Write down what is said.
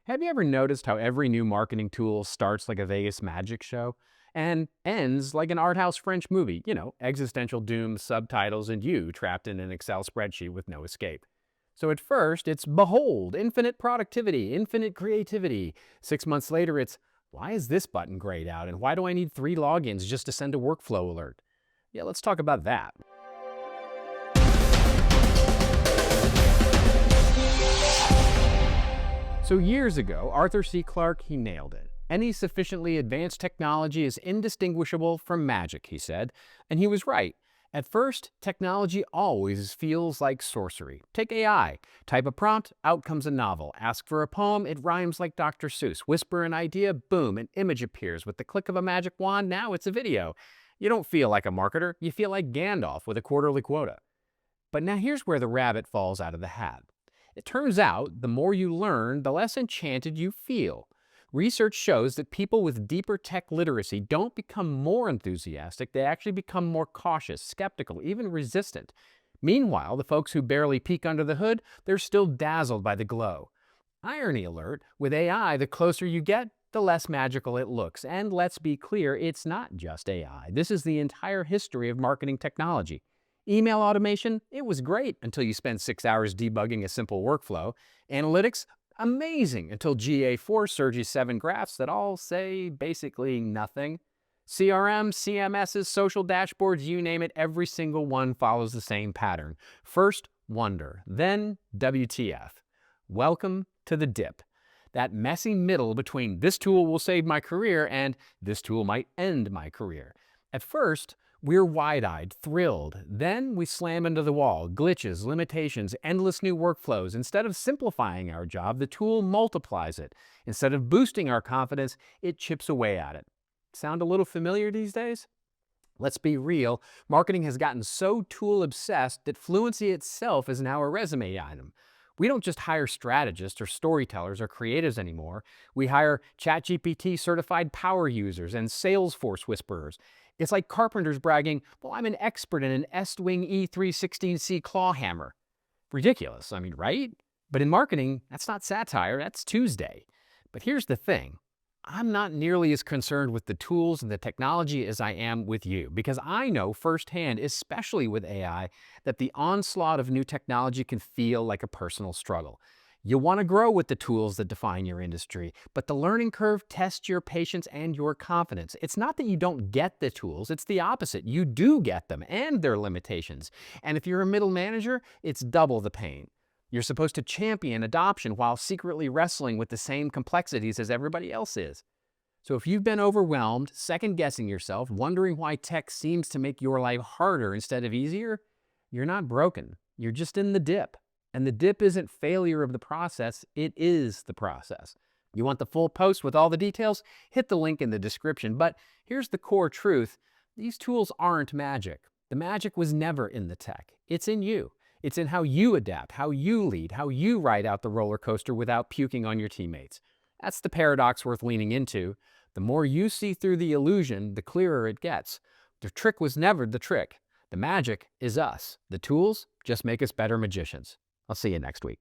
Have you ever noticed how every new marketing tool starts like a Vegas magic show and ends like an art house French movie? Existential doom, subtitles, and you trapped in an Excel spreadsheet with no escape. So at first, it's behold, infinite productivity, infinite creativity. 6 months later, it's why is this button grayed out and why do I need 3 logins just to send a workflow alert? Yeah, let's talk about that. So years ago, Arthur C. Clarke, he nailed it. Any sufficiently advanced technology is indistinguishable from magic, he said. And he was right. At first, technology always feels like sorcery. Take AI. Type a prompt, out comes a novel. Ask for a poem, it rhymes like Dr. Seuss. Whisper an idea, boom, an image appears. With the click of a magic wand, now it's a video. You don't feel like a marketer, you feel like Gandalf with a quarterly quota. But now here's where the rabbit falls out of the hat. It turns out the more you learn, the less enchanted you feel. Research shows that people with deeper tech literacy don't become more enthusiastic, they actually become more cautious, skeptical, even resistant. Meanwhile, the folks who barely peek under the hood, they're still dazzled by the glow. Irony alert, with AI, the closer you get, the less magical it looks. And let's be clear, it's not just AI. This is the entire history of marketing technology. Email automation, it was great until you spend 6 hours debugging a simple workflow. Analytics, amazing until GA4 surges 7 graphs that all say basically nothing. CRM, CMSs, social dashboards, you name it, every single one follows the same pattern. First, wonder, then WTF. Welcome to the dip. That messy middle between this tool will save my career and this tool might end my career. At first, we're wide-eyed, thrilled. Then we slam into the wall. Glitches, limitations, endless new workflows. Instead of simplifying our job, the tool multiplies it. Instead of boosting our confidence, it chips away at it. Sound a little familiar these days? Let's be real, marketing has gotten so tool-obsessed that fluency itself is now a resume item. We don't just hire strategists or storytellers or creatives anymore. We hire ChatGPT certified power users and Salesforce whisperers. It's like carpenters bragging, well, I'm an expert in an Est-Wing E316C claw hammer. Ridiculous, right? But in marketing, that's not satire, that's Tuesday. But here's the thing. I'm not nearly as concerned with the tools and the technology as I am with you, because I know firsthand, especially with AI, that the onslaught of new technology can feel like a personal struggle. You want to grow with the tools that define your industry, but the learning curve tests your patience and your confidence. It's not that you don't get the tools, it's the opposite. You do get them and their limitations. And if you're a middle manager, it's double the pain. You're supposed to champion adoption while secretly wrestling with the same complexities as everybody else is. So if you've been overwhelmed, second-guessing yourself, wondering why tech seems to make your life harder instead of easier, you're not broken. You're just in the dip. And the dip isn't failure of the process, it is the process. You want the full post with all the details? Hit the link in the description. But here's the core truth. These tools aren't magic. The magic was never in the tech. It's in you. It's in how you adapt, how you lead, how you ride out the roller coaster without puking on your teammates. That's the paradox worth leaning into. The more you see through the illusion, the clearer it gets. The trick was never the trick. The magic is us. The tools just make us better magicians. I'll see you next week.